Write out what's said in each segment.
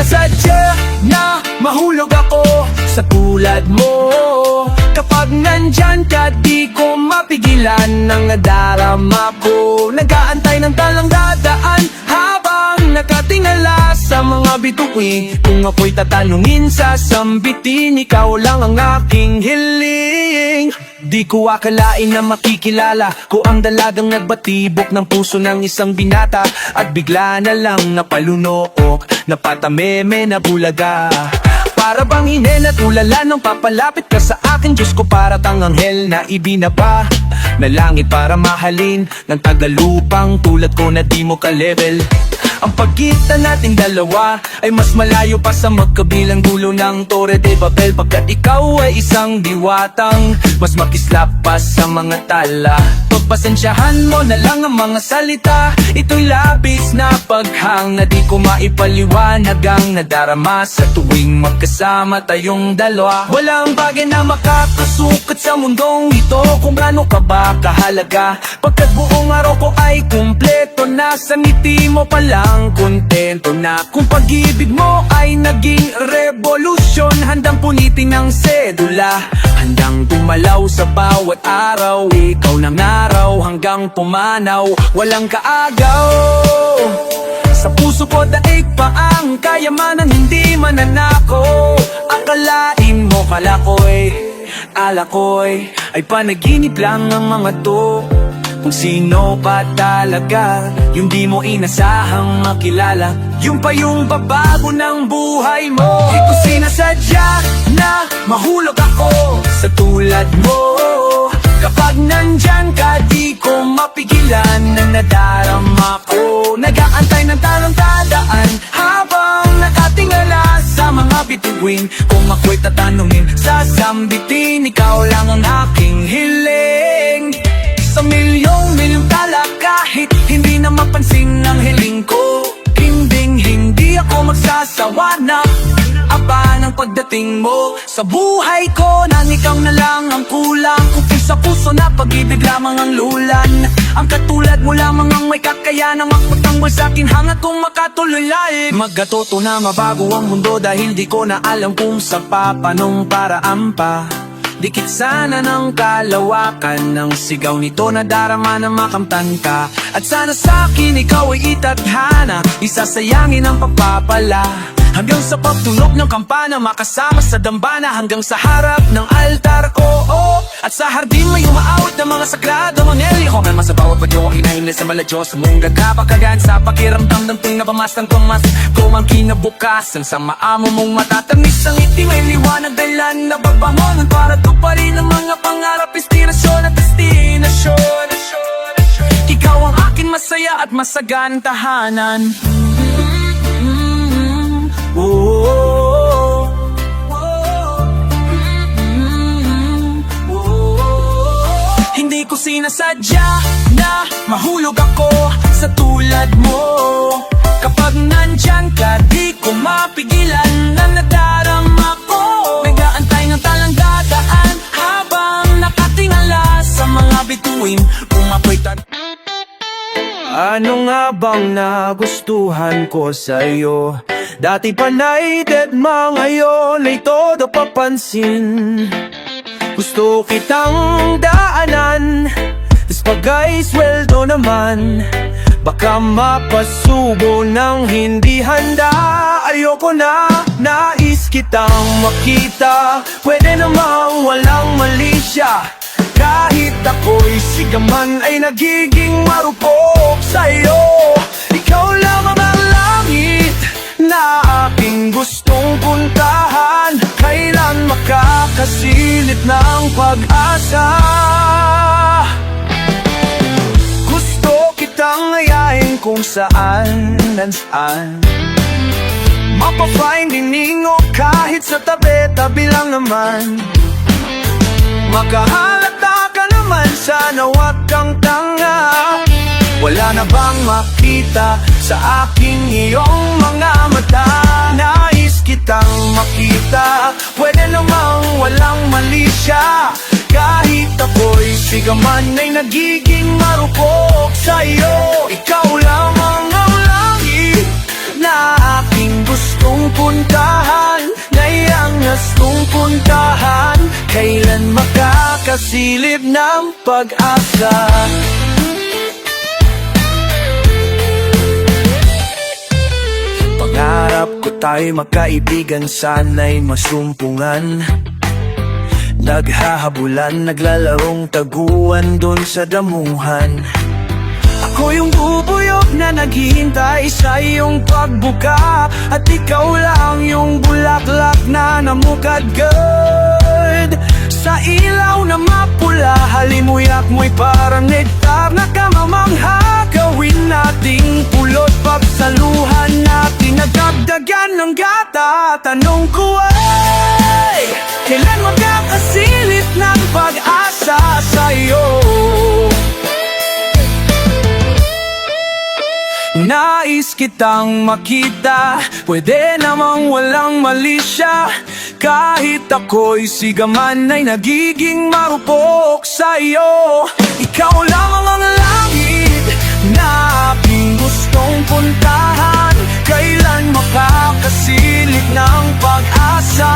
sinasadya na mahulog ako sa tulad mo. Kapag nandyan ka, di ko mapigilan ng nadarama ko. Nag-aantay ng talang dadaan habang nakatingala sa mga bituin. Kung ako'y tatanungin, sasambitin, ikaw lang ang aking hiling. Di ko akalain na makikilala ko ang dalagang nagbatibok ng puso ng isang binata. At bigla na lang napalunook, napatameme na bulaga. Para bang inen at ulala nung papalapit ka sa akin. Diyos ko, para tang anghel na ibinaba na langit para mahalin ng tagalupang tulad ko na di mo ka-level. Ang pagitan nating dalawa ay mas malayo pa sa magkabilang dulo ng Torre de Babel. Pagkat ikaw ay isang diwatang mas makislap pa sa mga tala. Pagpasensyahan mo na lang ang mga salita. Ito'y labis na paghang na di ko maipaliwanag ang nadarama sa tuwing magkasama tayong dalawa. Walang bagay na makakasukat sa mundong ito kung gaano ka ba kahalaga. Pagkat buong araw ko ay kumpleto na sa ngiti mo pa lang. Kontento na kung pag-ibig mo ay naging revolusyon. Handang punitin ng sedula, handang tumalaw sa bawat araw. Ikaw ng araw hanggang pumanaw, walang kaagaw. Sa puso ko daig pa ang kayamanan, hindi mananako. Akalain mo ala ko'y ay panaginip lang ang mga to. Kung sino pa talaga yung di mo inasahang makilala. Yung pa yung babago ng buhay mo. Di ko sinasadya na mahulog ako sa tulad mo. Kapag nandyan ka, di ko mapigilan na nadarama ko. Nag-aantay ng talang dadaan habang nakatingala sa mga bituin. Kung ako'y tatanungin, sasambitin, ikaw lang ang aking hiling. Sa milyong tala kahit hindi na mapansin ang hiling ko. Hindi ako magsasawa na aba ng pagdating mo sa buhay ko. Nang ikaw na lang ang kulang. Kung sa puso na pag-ibig lamang ang lulan. Ang katulad mo lamang ang may kakayanang magpatanggol sa akin hanggat kong makatuloy life. Magkatoto na mabago ang mundo dahil di ko na alam kung sa papanong paraan pa. Dikit sana ng kalawakan ng sigaw nito na darama na makamtan ka. At sana sa'kin ikaw ay itadhana, isasayangin ang pagpapala. Hanggang sa pagtunog ng kampana, makasama sa dambana. Hanggang sa harap ng altar ko, at sa hardin may umaawit ng mga sagradong anghel. Ako man sa bawat bagyo ang hinahimli sa mala Diyos mong gagapakagan sa pakiramdam ng tuwing napamastang tumas ko ang kinabukasan. Sa maamo mong matatamis ang ngiti, may liwanag dahilan na babangon para tuparin ang mga pangarap, inspirasyon at destinasyon. Ikaw ang akin masaya at masagan tahanan. Hindi ko sinasadya na mahulog ako sa tulad mo. Kapag nandyan ka, di ko mapigilan na nadarama ko. Nag-aantay ng talang dadaan habang nakatingala sa mga bituin. Kung ako'y ano nga bang nagustuhan ko sa'yo? Dati panay deadma, ngayon ay todo papansin. Gusto kitang daanan, tas pagay sweldo naman. Baka mapasubo ng hindi handa. Ayoko na, nais kitang makita. Pwede namang walang mali siya. Kahit ako'y sigaman ay nagiging marupok sa'yo. Ikaw lamang ang langit na aking gustong puntahan. Kailan makakasilip ng pag-asa. Gusto kitang ayain kung saan saan. Mapafinding o kahit sa tabi-tabi lang naman. Makahalata ka naman, sana wag kang tanga. Wala na bang makita sa aking iyong mga mata? Nais kitang makita, pwede namang walang mali siya. Kahit ako'y sigaman ay nagiging marupok sa'yo. Ikaw lamang ang langit na aking gustong puntahan, ngayang gustong puntahan, kailan makakasilip ng pag-asa. Pangarap ko tayo magkaibigan, sana'y masumpungan, naghahabulan, naglalarong taguan dun sa damuhan. Ako yung bubuyog na naghihintay sa iyong pagbuka, at ikaw lang yung bulaklak na namukadkad sa ilaw na mapula. Halimuyak mo'y parang nektar na kamamangha, gawin nating pulot, pagsaluhan natin, nagdagdagan ng gata. Tanong ko ay, kailan magkakasilip ng pag-asa sa'yo? Nais kitang makita, pwede namang walang mali siya. Kahit ako'y sigaman ay nagiging marupok sa'yo. Ikaw lang ang langit na aking gustong puntahan, kailan makakasilip ng pag-asa.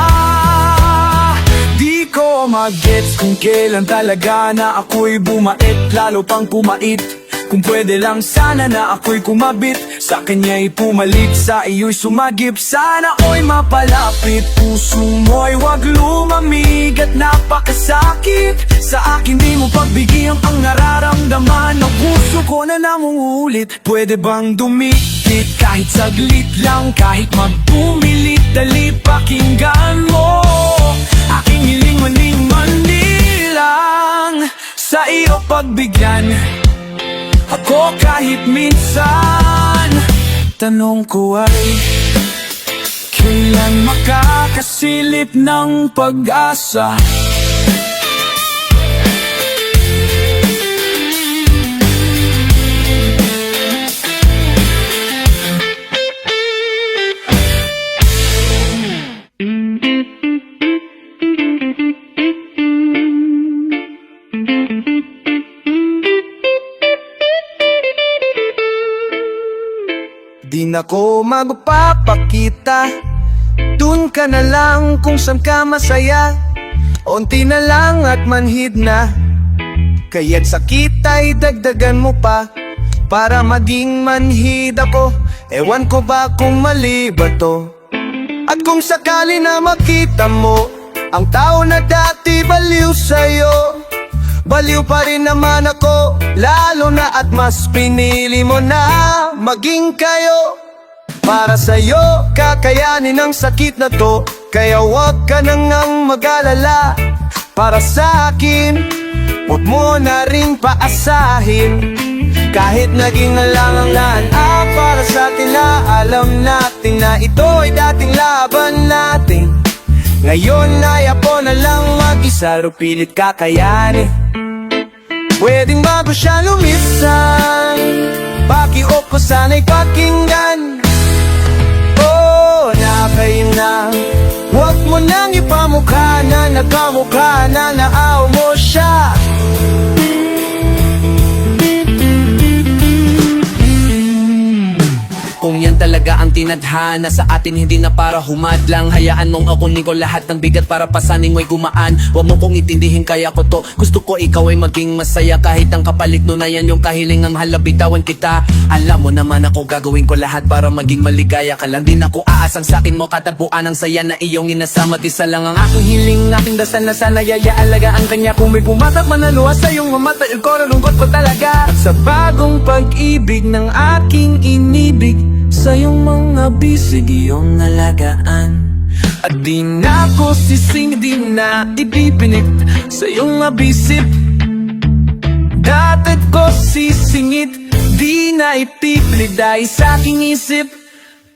Di ko mag-gets kung kailan talaga na ako'y bumait, lalo pang pumait. Kung pwede lang sana na ako'y kumabit, sa kanya'y pumalit, sa iyo'y sumagip. Sana o'y mapalapit, puso mo'y wag lumamig at napakasakit. Sa akin di mo pagbigyan ang nararamdaman, ang puso ko na namungulit. Pwede bang dumikit kahit saglit lang, kahit magpumilit, dali pakinggan mo aking hiling, mani lang sa iyo pagbigyan ako kahit minsan. Tanong ko ay, kailan makakasilip ng pag-asa? Di na ko magpapakita, dun ka na lang kung saan ka masaya. Unti na lang at manhid na, kaya't sakit ay dagdagan mo pa, para maging manhid ako. Ewan ko ba kung mali ba to? At kung sakali na makita mo ang tao na dati baliw sa'yo, baliw pa rin naman ako, lalo na at mas pinili mo na maging kayo. Para sa'yo, kakayanin ang sakit na to, kaya wag ka nang mag-alala. Para sa akin, wag mo na rin paasahin, kahit naging nalangangan para sa atin na alam natin na ito ay dating laban natin. Ngayon ay ako na lang mag-isa, pilit kakayanin. Pwedeng bago siya lumisan, pakiop ko sana'y pakinggan. Oh, na kayo na, huwag mo nang ipamukha na nagkamukha na naaw mo siya. Kung yan talaga ang tinadhana sa atin, hindi na para humadlang, hayaan mong akunin ko lahat ng bigat para pasanin mo'y gumaan. Huwag mo kong itindihin, kaya ko to. Gusto ko ikaw ay maging masaya, kahit ang kapalit nun na yan yung kahilingang halabitawan kita. Alam mo naman ako gagawin ko lahat para maging maligaya ka lang din ako. Aasang sakin mo katagpuan ang saya na iyong inasama. Isa lang ang aking hiling, aking dasal na sana yayaalagaan kanya. Kung may pumatak manaluwas sa iyong mamatail ko, nalungkot ko talaga. At sa bagong pag-ibig ng aking inibig, sa iyong mga bisig iyong alagaan. At di na ko sising, di na ibibinit sa iyong mabisip. Dapat ko sisingit, di na ipipilit dahil sa aking isip.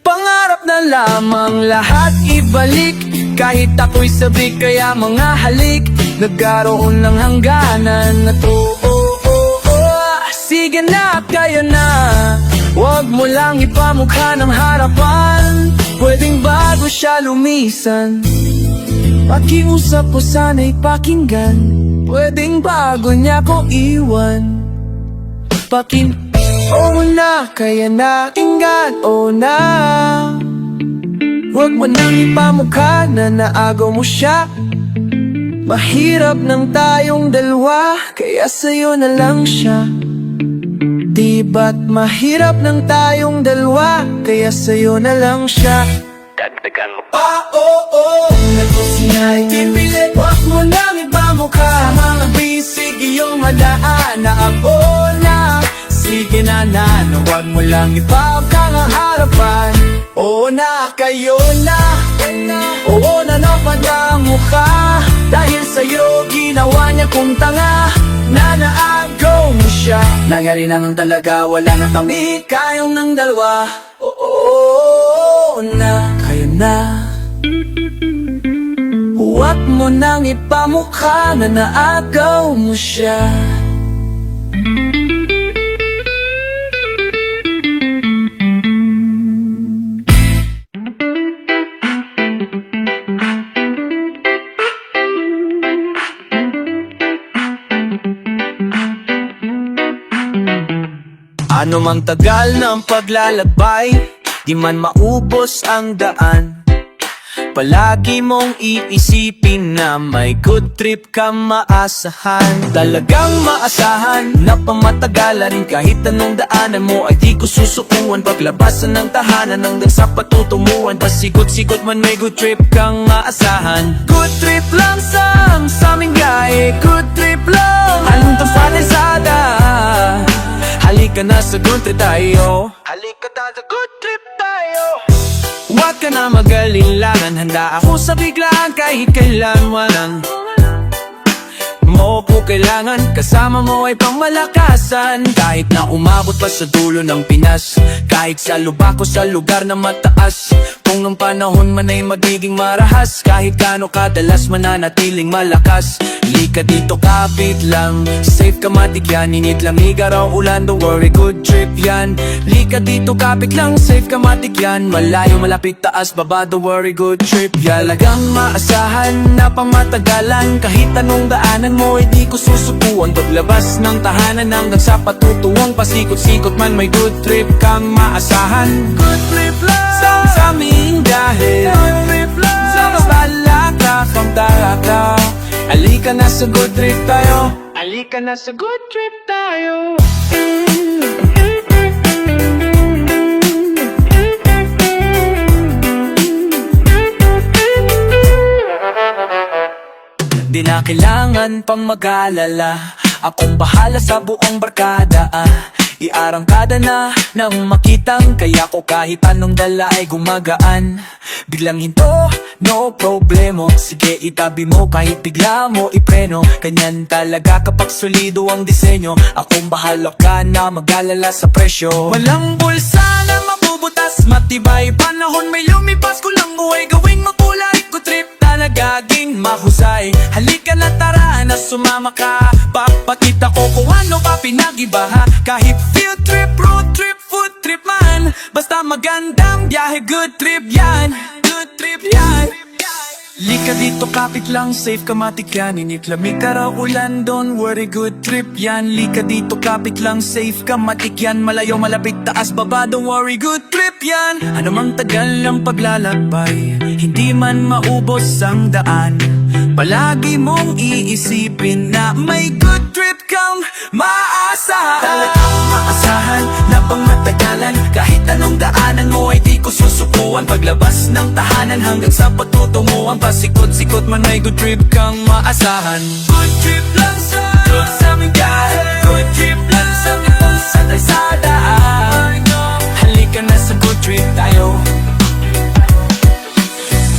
Pangarap na lamang lahat ibalik, kahit ako'y sabik kaya mga halik. Nagkaroon ng hangganan na to, sige na, kaya na. Huwag mo lang ipamukha ng harapan, pwedeng bago siya lumisan, pakiusap ko sana'y pakinggan. Pwedeng bago niya ko iwan, oh na, kaya na, tinggan, oh na. Huwag mo nang ipamukha na naagaw mo siya. Mahirap nang tayong dalawa, kaya sa'yo na lang siya. Di ba't mahirap nang tayong dalawa, kaya sa'yo na lang siya. Dagdagan mo Oo, nagkusinay pipilit. Huwag mo nang ipamukha sa mga bisig iyong hadaan na ako na. Sige na, huwag mo lang ipamukha ang harapan. Oo na, kayo na. Oo na, napadang mukha. Dahil sa'yo ginawa niya kong tanga, na naagaw mo siya. Nangyari na nga talaga, wala na kami kayong ng dalawa. Oo na, kayo na. Huwag mo nang ipamukha na naagaw mo siya. Ano mang tagal ng paglalakbay, di man maubos ang daan. Palagi mong iisipin na may good trip ka maasahan. Talagang maasahan na pamatagalan, kahit anong daanan mo ay di ko susukuan. Paglabasan ng tahanan hanggang sa patutunguhan, pasikot-sikot man may good trip kang maasahan. Good trip lang sa aming gahe, good trip lang hanggang sa Lazada. Halika na sa good trip tayo. Halika na sa good trip tayo. Huwag ka na mag-alinlangan, handa ako sa biglaan kahit kailan walang mo ko kailangan. Kasama mo ay pangmalakasan, kahit na umabot pa sa dulo ng Pinas, kahit sa lubak o sa lugar na mataas. Kung ng panahon man ay magiging marahas, kahit gaano kadalas mananatiling malakas. Lika dito kapit lang, safe ka matigyan, init lamig araw ulan, don't worry good trip yan. Lika dito kapit lang, safe ka matigyan, malayo malapit taas baba, don't worry good trip yan. Talagang maasahan na pamatagalan, kahit anong daanan mo ay di ko susubuan. Paglabas ng tahanan hanggang sa patutuwang, pasikot-sikot man may good trip kang maasahan. Good trip lang sa aming dahil good trip lang sa balaka kang taraka. Halika na sa good trip tayo. Halika na sa good trip tayo. Di na kailangan pang mag-alala, akong bahala sa buong barkada. Iarangkada na nang makitang kaya ko kahit anong dala ay gumagaan. Biglang hinto, no problemo, sige itabi mo kahit bigla mo ipreno. Kanyan talaga kapag solido ang disenyo, akong bahala ka na mag-alala sa presyo. Walang bulsa na mabubutas, matibay panahon may lumipas, kulang buhay gawing makulay. Good trip na nagaging mahusay. Halika na tara na sumama ka, papakita ko kung ano pa pinag-iba. Kahit field trip, road trip, food trip man, basta magandang biyahe, good trip yan. Good trip yan. Lika dito kapit lang, safe ka matikyan, init lamig araw ulan, don't worry good trip yan. Lika dito kapit lang, safe ka matikyan, malayo malapit taas baba, don't worry good trip yan. Ano mang tagal ng paglalakbay, hindi man maubos ang daan, palagi mong iisipin na may good trip kang maasahan. Talagang maasahan na pangmatagalan, kahit anong daanan mo ay di ko susukuan. Paglabas ng tahanan hanggang sa patutunguhan, pasikot-sikot man may good trip kang maasahan. Good trip lang sa aming gahe, good trip lang sa Lazada. Halika na sa good trip tayo.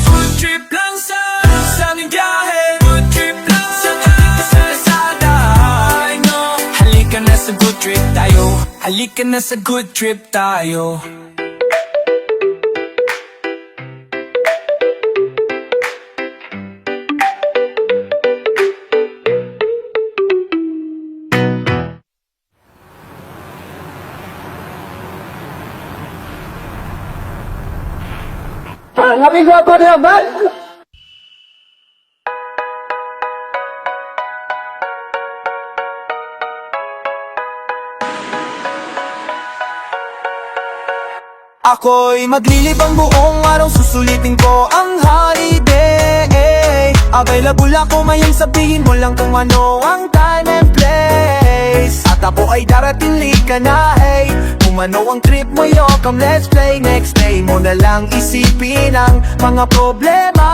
Good trip lang sa aming gahe, good trip lang sa Lazada. Halika na sa good trip tayo. Halika na sa good trip tayo. Happy birthday, man! Ako'y maglilibang buong araw, susulitin ko ang holiday. Available ako ngayong, sabihin mo lang kung ano ang time and place. At ako ay darating, lika na, hey. Kung ano ang trip mo, yo, come let's play. Next day mo na lang isipin ang mga problema.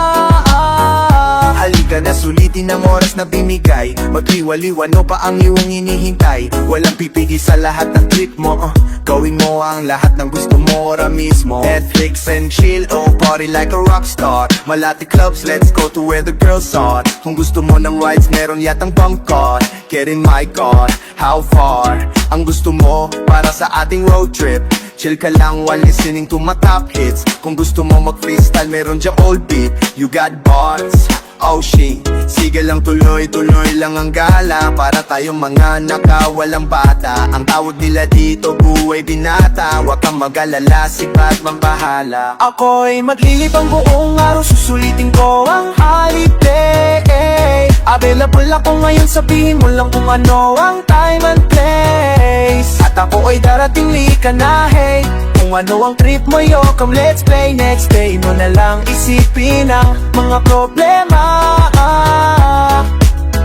Halika na, sulitin ang oras na binigay. Magliwaliwano pa ang iyong hinihintay. Walang pipigil sa lahat ng trip mo, gawin mo ang lahat ng gusto mo ora mismo. Netflix and chill, oh party like a rockstar. Malati clubs, let's go to where the girls are. Kung gusto mo ng rides, meron yatang bangkot. Get in my car, how far? Ang gusto mo para sa ating road trip. Chill ka lang while listening to my top hits. Kung gusto mo mag-freestyle, meron dyang old beat. You got bars, oh shit. Sige lang, tuloy-tuloy lang ang gala. Para tayong mga nakawalang bata. Ang tawag nila dito, buhay binata. Huwag kang mag-alala, si Batman bahala. Ako'y maglilibang buong araw, susulitin ko ang holiday. Available ako ngayon, sabihin mo lang kung ano ang time and place. At ako ay darating, lika na, hey. Kung ano ang trip mo, yo, come let's play. Next day mo na lang isipin ang mga problema.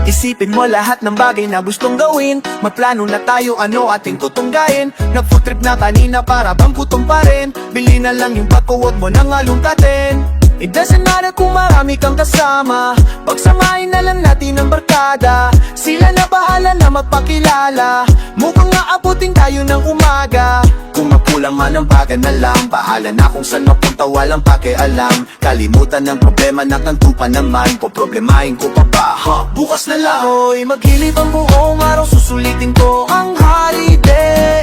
Isipin mo lahat ng bagay na gustong gawin. Magplano na tayo, ano ating tutunggayin. Nag-food trip na kanina, para bang gutom pa rin. Bili na lang yung bako, huwag mo nang alungkatin. It doesn't matter kung marami kang kasama. Pagsamahin na lang natin ang barkada. Sila na bahala na magpakilala. Mukhang aabutin tayo ng umaga. Kung mapulang man ang baga na lang, bahala na kung saan mapunta, walang pakialam. Kalimutan ng problema, nakanto pa naman. Poproblemahin ko pa ba, bukas na lang. Ako'y maglilibang buong araw, susulitin ko ang holiday.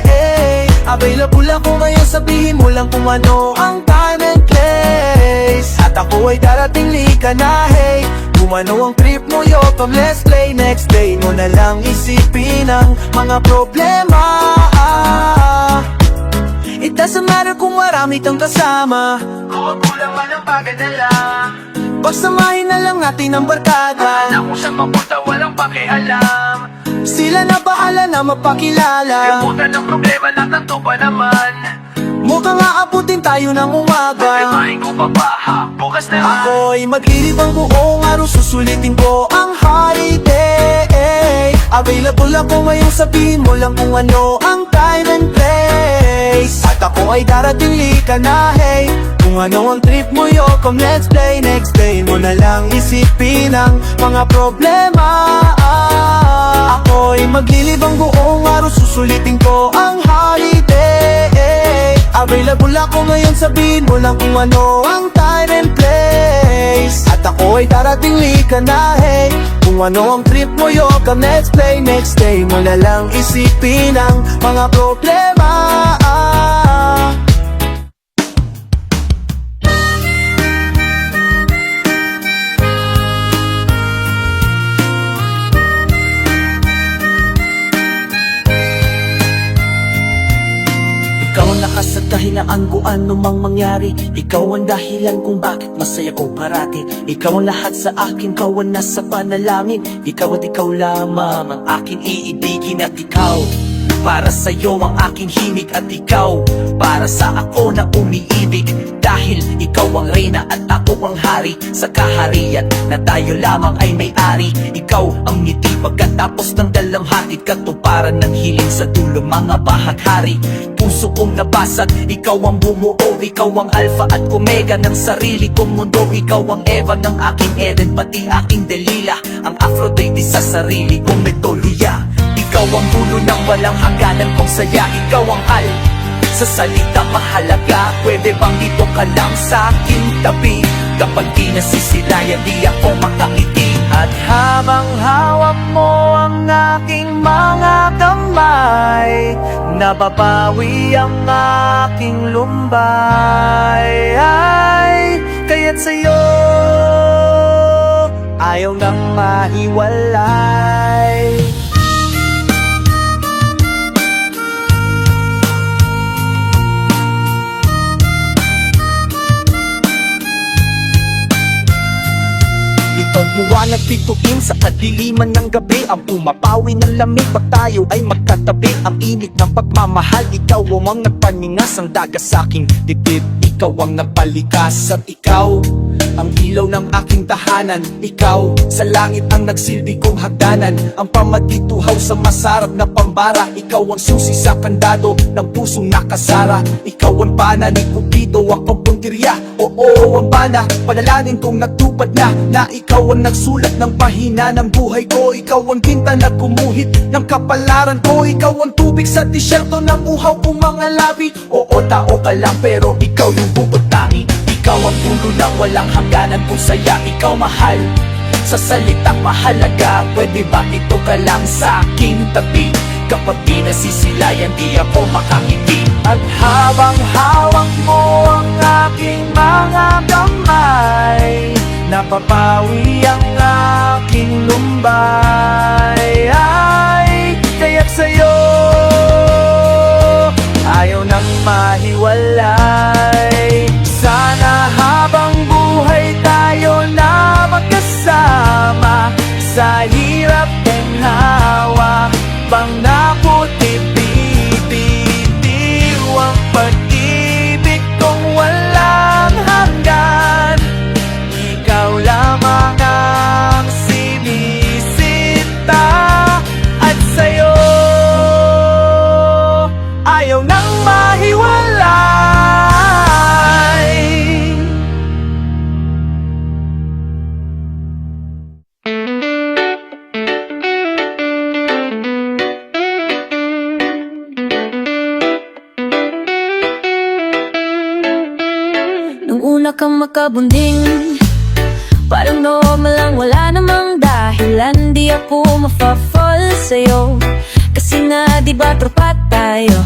Available ako ngayon, sabihin mo lang kung ano ang time and place. At ako ay darating, lika na, hey. Kung ano ang trip mo, yo, come let's play. Next day mo na lang isipin ang mga problema. It doesn't matter kung marami kang kasama. Kung kulang man ang bagay na lang. Pagsamahin na lang natin ang barkada. Na kung saan mapunta, walang pakialam. Sila na bahala na mapakilala. Limutan ng problema, natanto pa naman. Mukhang aabutin tayo ng umaga. Problemahin ko pa ba, bukas na lang. Ako'y maglilibang buong araw, susulitin ko ang holiday. Available ako ngayong, sabihin mo lang kung ano ang time and place. At ako ay darating, lika na, hey. Kung ano ang trip mo, yo, come let's play. Next day mo na lang isipin ang mga problema. Ako'y maglilibang buong araw, susulitin ko ang holiday. Available ako ngayon, sabihin mo lang kung ano ang time and place. At ako ay darating, lika na, hey. Kung ano ang trip mo, yo, come let's play. Next day mo na lang isipin ang mga problema. Ikaw ang lakas at dahilan kung ano mang mangyari. Ikaw ang dahilan kung bakit masaya ko parati. Ikaw ang lahat sa akin, ikaw ang nasa panalangin. Ikaw at ikaw lamang ang aking iibigin. At ikaw, para sa'yo ang aking himig. At ikaw, para sa ako na umiibig. Dahil ikaw ang reyna at ako ang hari. Sa kaharian na tayo lamang ay may-ari. Ikaw ang ngiti pagkatapos ng dalamhati. Katuparan ng hiling sa dulo, mga bahaghari. Puso kong nabasag, ikaw ang bumuo. Ikaw ang alpha at omega ng sarili kong mundo. Ikaw ang Eva ng aking Eden, pati aking Delila. Ang Aphrodite sa sarili kong Metodya. Ikaw ang dulo ng walang hangganan kong saya. Ikaw ang sa salita mahalaga. Pwede bang dito ka lang sa aking tabi? Kapag di nasisilayan, di ako makaiti. At habang hawak mo ang aking mga kamay, nababawi ang aking lumbay. Ay, kaya't sa'yo ayaw nang mahiwalay. Liwanag bituin sa kadiliman ng gabi, ang pumapawi ng lamig pag tayo ay magkatabi. Ang init ng pagmamahal, ikaw ang nagpaningas, ang dagas sa aking dibdib. Ikaw ang nagpalikas at ikaw ang ilaw ng aking tahanan. Ikaw sa langit ang nagsilbi kong hagdanan, ang pamatituhaw sa masarap na pambara. Ikaw ang susi sa kandado ng pusong nakasara. Ikaw ang bana ni Cupido, ako puntirya. Oo, ang bana, panalangin kong nagtupad na ikaw ang nagsulat ng pahina ng buhay ko. Ikaw ang tinta na gumuhit ng kapalaran ko. Ikaw ang tubig sa disyerto ng uhaw kong mga labi. Oo, tao ka lang pero ikaw yung bubot tangi. Ikaw ang puno na walang hangganan kung saya. Ikaw mahal, sa salitang mahalaga. Pwede ba ito ka lang sa aking tabi? Kapag di nasisilayan, di ako makangiti. At habang hawak mo ang aking mga kamay, napapawi ang aking lumbay. Ay, kaya't sa'yo ayaw nang mahiwalay. Sana habang buhay tayo na magkasama, sa hirap and hawa, pangako bitiw ang pag-ibig kong walang hanggan. Ikaw lamang ang sinisita, at sa'yo ayaw nang mahiwalay. Nung una kang makabunding, parang normal lang, wala namang dahilan. Di ako mafa-fall sa'yo, kasi nga diba tropa tayo.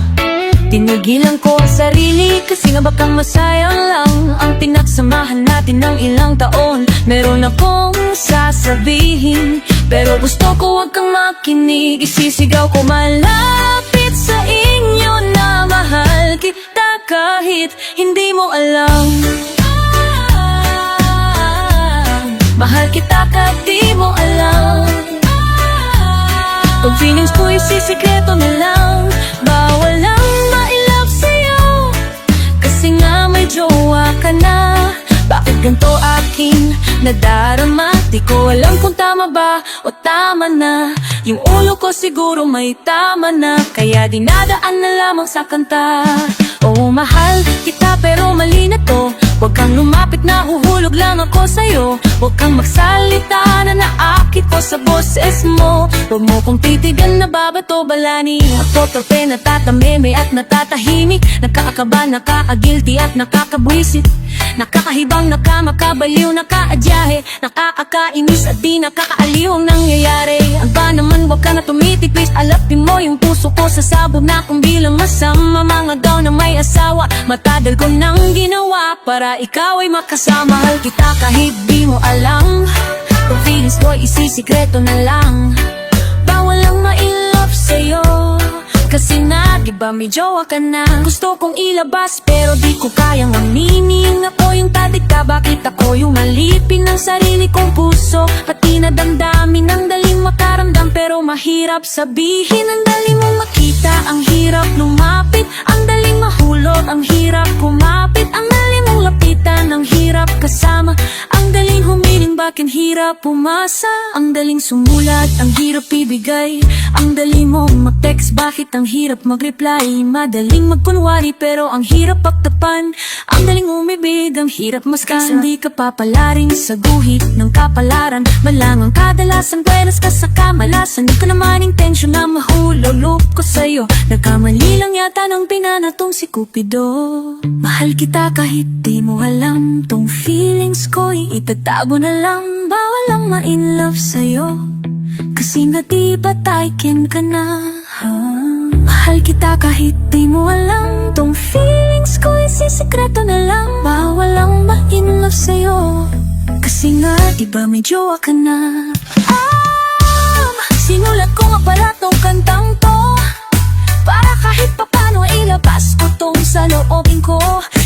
Tinigilan ko ang sarili, kasi nga baka masayang lang ang pinagsamahan natin ng ilang taon. Meron akong sasabihin, pero gusto ko wag kang makinig. Isisigaw ko malapit sa inyo na mahal kita kahit hindi mo alam. Mahal kita kahit di mo alam. Pag feelings ko isisikreto na lang, bawal lang ma-love sa'yo, kasi nga may jowa ka na. Bakit ganito aking nadarama? Di ko alam kung tama ba o tama na. Yung ulo ko siguro may tama na, kaya dinadaan na lamang sa kanta. Oo, mahal kita pero mali na to. Huwag kang lumapit na huhulog lang ako sa'yo. Huwag kang magsalita na naakit ko sa boses mo. Huwag mo kong titigan na babato balani. Ako torpe, natatameme at natatahimik, nakakakaba, nakaka-guilty at nakakabwisit, nakakahibang, nakamakabaliw, nakaadyahe, nakakakainis at di nakakaaliw ang nangyayari. Ang ba naman, wag ka na tumitik, please alapin mo yung puso ko sa sabog na kung bilang masama. Mga daw na may asawa, matadal ko nang ginawa para ikaw ay makasama. Mahal kita kahit di mo alam, kung feelings ko isisikreto na lang. Bawal lang ma-in-love sa'yo, kasi nga diba may jowa ka na. Gusto kong ilabas pero di ko kayang aminin. Ako yung tadik ka, bakit ako yung alipin ng sarili kong puso? Pati na damdamin, ang daling makaramdam pero mahirap sabihin. Ang daling mong makita, ang hirap lumapit, ang daling mahulog, ang hirap kumapit, ang daling mong lapitan, ang hirap kasama, ang daling humiling, bakit hirap pumasa, ang daling sumulat, ang hirap ibigay, ang daling mong mag-text, bakit ang hirap mag-reply, madaling magkunwari pero ang hirap pagtapan, ang daling umibig, ang hirap maskan. Hindi ka papalaring sa guhit ng kapalaran, malang ang kadalasan buenas ka sa kamalasan. Di ko naman intensyon na mahulog ko sa'yo, nagkamali lang yata ng pinanatong si Cupido. Mahal kita kahit di mo alam, tong feelings ko'y itatago na lang. Bawal lang ma-in-love sa'yo, kasi nga di ba taiken ka na, Mahal kita kahit di mo alam, tong feelings ko isisikreto na lang. Bawal lang ma-in-love sa'yo, kasi nga diba may jowa ka na. Sinulat ko nga pala tong kantang to, para kahit papano ilabas ko tong sa loobin ko.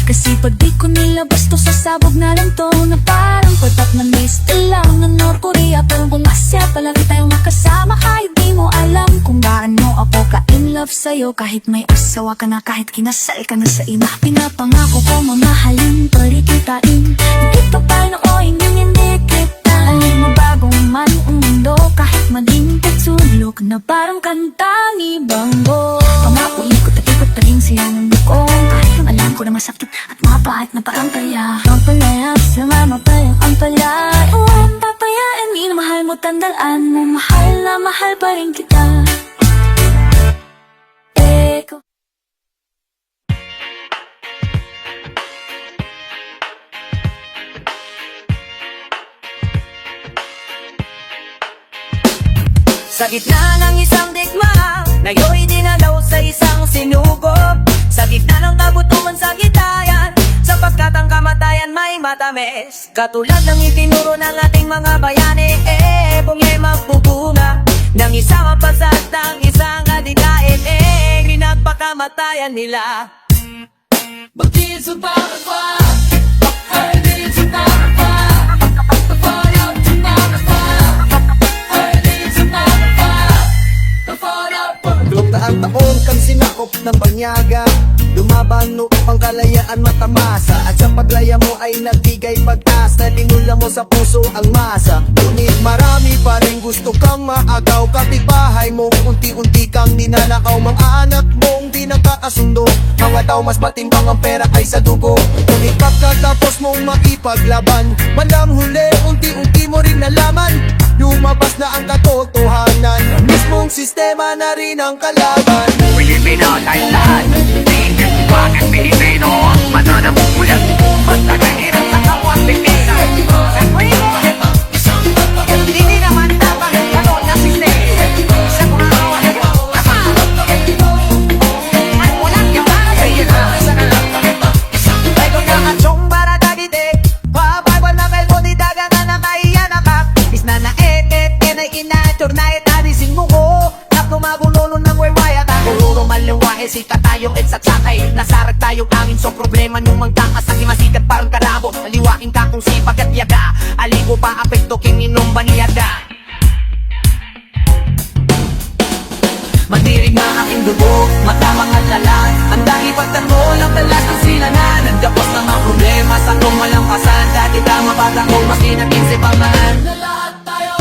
Kasi pag di ko nilabas to, sasabog na lang to, na parang Pagkat na list lang ng North Korea, pero kung Asya, palagi tayong makasama. Kahit di mo alam kung gaano ako ka-in love sa'yo. Kahit may asawa ka na, kahit kinasal ka na sa iba, pinapangako ko mamahalin, palikitain. Hindi pa paano ko, hindi kita. Aling mabagong man ang mundo, kahit maging patsulok na parang kanta ni Banggo. Pangako ikot at ikot pa rin siya ng bukong, kahit yung alam ko na masakit at mga pahit na parang kaya. Ang palaya, sumama pa yung ang palaya. Ang papayain, di na mahal mo, tandaan mo, mahal na mahal pa rin kita. Eko. Sa gitna ng isang digma, ngayon dinalaw sa isang sinugod. Sa gitna ng kabutuan sa gitayan, sapagkat ang kamatayan may matamis. Katulad ng itinuro ng ating mga bayani, bunye magbubunga ng isang pasat ng isang adidain, ginagpakamatayan nila. Bakit sa pagkakwa? Bakit sa pagkakwa? Kapayaw sa pagkakwa? Bakit sa pagkakwa? Taang taon kang sinakop ng banyaga, lumaban upang kalayaan matamasa. At sa paglaya mo ay nagbigay pag-asa, tinula mo sa puso ang masa. Ngunit marami pa rin gusto kang maagaw, kapitbahay mo unti-unti kang ninanakaw. Mga anak mong di nagkakasundo, mga tao mas matimbang ang pera kaysa dugo. Ngunit pagkatapos mong makipaglaban, malang huli unti-unti mo rin nalaman, lumabas na ang katotohanan, ang mismong sistema na rin ang kalaban. Pilipino tayong lahat, bakit Pilipino ang mananamulat? Matagal hirap sa kapwa Pilipino. Hindi naman dapat ganon na sistema sa mga kawalan mo. At walang yung para sa'yo na sa nalang. Ay kung nakachong para dagite, wababal na kayo mo di daga ka na kaiyan nakak. Is na na-et-et, na inatur na etadisin mo ko. Tap tumagulo ng wewaya ka. Kuluro maliwahe, sika tayong etsatsakay. Nasarag tayong angin, so problema nung magkakas. Ang masikat parang karabo, naliwain ka kung sipag at yaga. Aligo pa apekto king inom baniyaga. Madirig na aking dugo, mata mga lalan. Ang dahil pagtanggol ang talas ng silangan. Nagkapos ng mga problema sa nung walang pasan. Dati tama bata ko, mas kinag-isip ang man. Lahat tayo.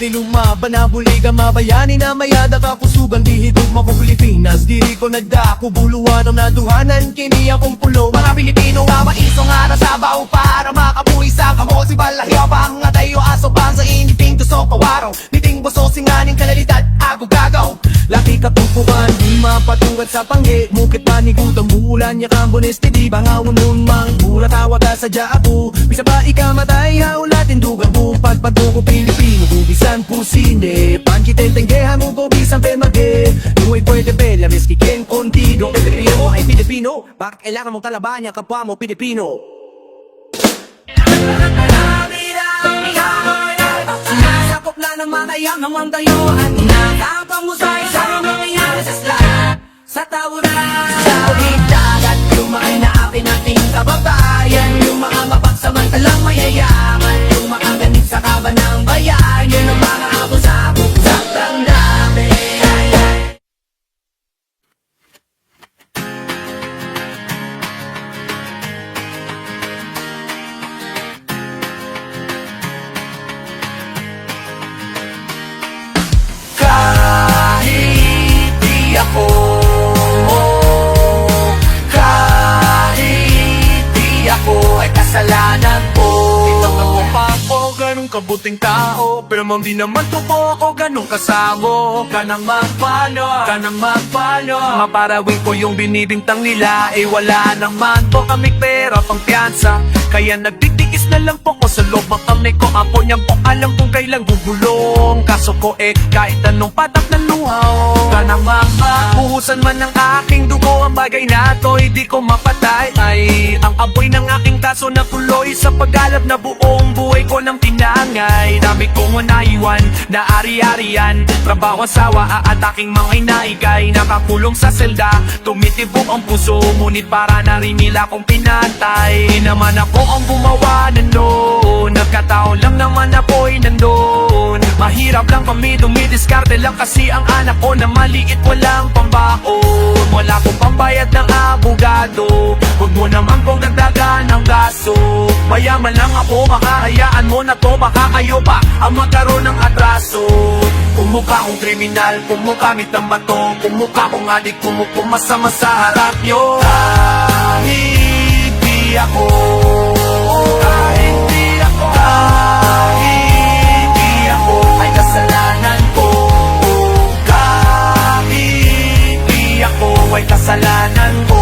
Lumaban na buligan, mabayani na mayada kapusugan, di hitog mo kong Pilipinas. Diri ko nagdako, buluan ang naduhanan, kini akong pulo. Mga Pilipino nga maisong ara sa bao para makabuhi sa kamo. Si balahya pa ang atayo, aso pa sa iniping tuso kawaraw. Niting buso singaning kalalidad, ako gagaw. Laki katumpukan, di mapatungkat sa pangge. Mukit panigutang bulan, niya kambones, di bangawon nun mang pura tawa ka sa ako. Bisa pa ikamatay, haulatin dugang bupat patuko Pilipino. Bubisan pusine, pankitentenggehan mo ko bisan permage. Nu'y pwede pela, miski ken contigo. Pilipino ay Pilipino, bakit kailangan mong talaban niya kapwa mo Pilipino? Nasakop na ng matayang ng mantayuan. Nakapamusay sa nangyayari sa slat. Sa tawuran, sa ulit dagat, yung mga inaapin nating kababayan. Yung mga mapagsamantalang mayayaman, yung mga ganit sa kaba ng bayan. Yun ang mga abusabog sa damdamin. Kahit di ako, kahit di ako ay kasalanan. napakabuting tao, pero mong di naman totoo ako ganun kasabo. Kanang magpalo, kanang magpalo. Mga parawing ko yung binibintang nila, eh wala naman po kami pera pang piyansa. Kaya nagtitiis na lang po ko sa loob ng kamay ko. Ako niyang po alam kung kailan gugulong. Kaso ko kahit anong patak na luhaw. Kanang buhusan man ng aking dugo, ang bagay na to hindi ko mapatay. Ay, ang apoy ng aking taso na puloy sa paggalap na buong buhay ko ng tinangay. Dami kong naiwan na ari-arian, trabaho, asawa, aataking mga inaigay. Nakakulong sa selda, tumitibok ang puso, ngunit para na rin nila kong pinatay. Di naman ako ang gumawa na noon, nagkataon lang naman ako'y nandun. Mahirap lang kami, dumidiskarte lang kasi ang anak ko na maliit, walang pambaon. Wala akong pambayad ng abogado, huwag mo naman kong dagdagan ng gasto. Mayaman lang ako, makahayaan mo na to, baka kayo pa ang magkaroon ng atraso. Kumukha kong kriminal, kumukamit ng bato, kumukha kong adik, masama sa harap nyo. Kahit di ako, kahit di ako, kahit di ako, ay kasalanan ko. Kahit di ako, ay kasalanan ko.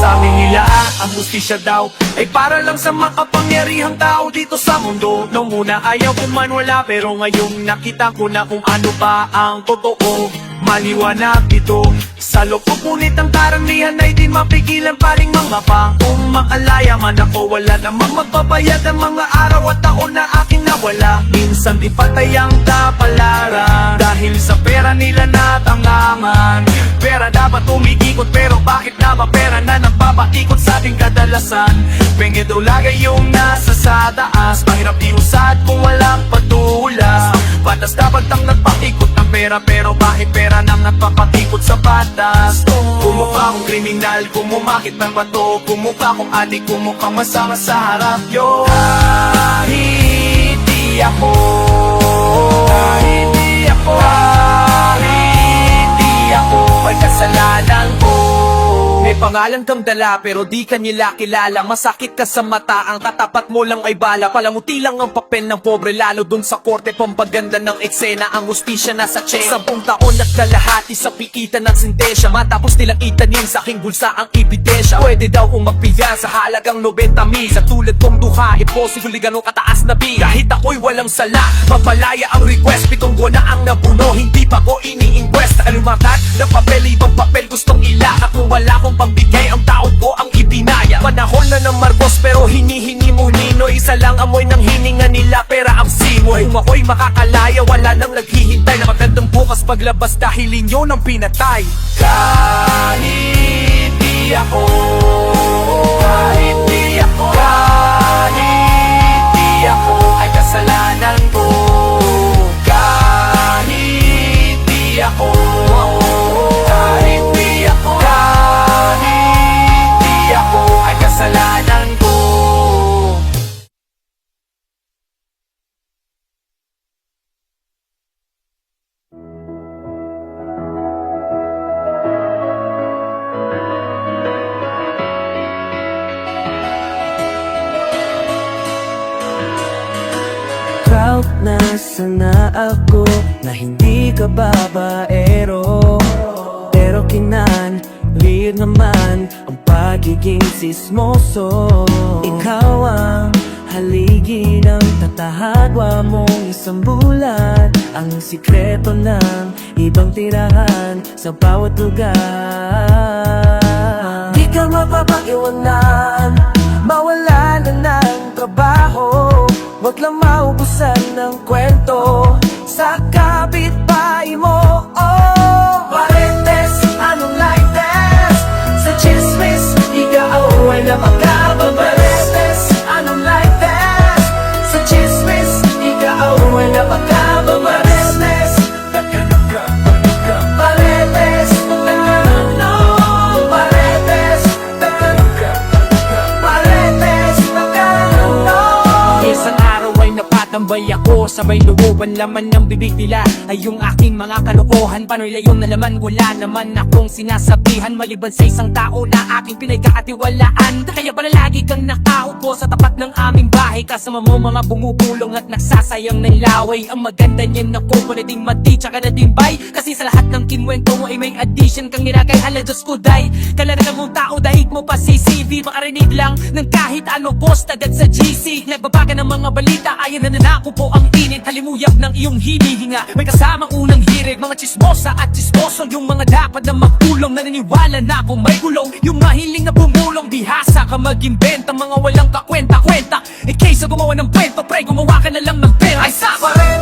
Sabi nila ang hustisya daw ay para lang sa makapangyarihang tao dito sa mundo. Noong una ayaw ko man wala, pero ngayong nakita ko na kung ano ba ang totoo. Maliwanag ito sa loob ko, ngunit ang karamihan ay di mapigilan pa ring mga pa. Kung makalaya man ako, wala namang magbabayad ang mga araw at taon na aking nawala. Minsan di patay ang kapalaran dahil sa pera nila natangaman. Pera dapat umikikot, pero bakit na ba pera na nagpapaikot sa ating kadalasan? Penge daw lagay yung nasa sa taas, mahirap iusad kung walang patulas. Patas dapat ang nagpaikot ng pera, pero bakit pera nang nagpapaikot sa patas? Kumukha akong kriminal, kumumakit ng bato, kumukha akong adik, kumukha masama sa harap nyo. Kahit di ako, kahit di ako, kahit di ako, may kasalanan ko. May pangalan kang dala pero di ka nila kilala. Masakit ka sa mata, ang katapat mo lang ay bala. Palamuti lang ang papel ng pobre, lalo dun sa korte. Pampaganda ng eksena, ang hustisya nasa chain. 10 taon at kalahati sa piitan ng sentensya, matapos nilang itanim sa aking bulsa ang ebidensya. Pwede daw kung magpigyan sa halagang 90 mil. Sa tulad kong duha, imposible ganong kataas na bill. Kahit ako'y walang sala, mapalaya ang request. 7 buwan na ang nabuno, hindi pa ko ini-inquest. Alumakat ng papel, ibang papel gustong ilaka. Kung wala kong pambigay, ang tao ko ang ibinaya. Panahon na ng Marcos pero hinihingi mo nino. Isa lang amoy ng hininga nila, pera ang simoy. Kung ako'y makakalaya, wala nang naghihintay na magandang bukas paglabas dahil inyo nang pinatay. Kahit di ako, kahit di ako, kahit di ako, ay kasalanan ko. Kahit di ako, kahit di ako, kahit di ako, ay kasalanan ko. Proud na sana ako na hindi ka babaero, pero kinanlir naman ang pagiging sismoso. Ikaw ang haligi ng tatahagwa mong isang bulan, ang sikreto ng ibang tirahan sa bawat lugar. Di ka mapapag-iwanan, mawala na ng trabaho. Wag lang maubusan ng kwento sa kapitbahay mo. Oh, Marites, anong like this? Sa chismis, ikaw ay napagkababarites. Anong like this? Sa chismis, ikaw ay napagkababarites. Marites, no, Marites, Marites, no. Isang araw ay napat Tambay ako, sabay looban, laman ng bibig nila ay yung aking mga kalokohan. Pano'y layon na laman, wala naman akong sinasabihan, maliban sa isang tao na aking pinagkakatiwalaan. Kaya pala lagi kang nakaupo sa tapat ng aming bahay, kasama mo mga bumubulong at nagsasayang ng laway. Ang maganda niyan ako, pala ding mati tsaka na din bay, kasi sa lahat ng kinwento mo ay may addition kang nilagay. Hala Diyos ko day, kalaragan mong tao, dahig mo pa si CV. Makarinig lang ng kahit ano, post agad sa GC. Nagbabaga ng mga balita, ayan na nanako po ang init. Halimuyap ng iyong hinihinga, may kasamang unang hirig. Mga chismosa at chismoso, yung mga dapat na magkulong. Naniniwala na ako may gulong, yung mahiling na bumulong. Bihasa ka mag-inventa, mga walang kakwenta-kwenta. Eh kaysa gumawa ng kwento, pre, gumawa ka na lang ng pera. Ay sa Pareho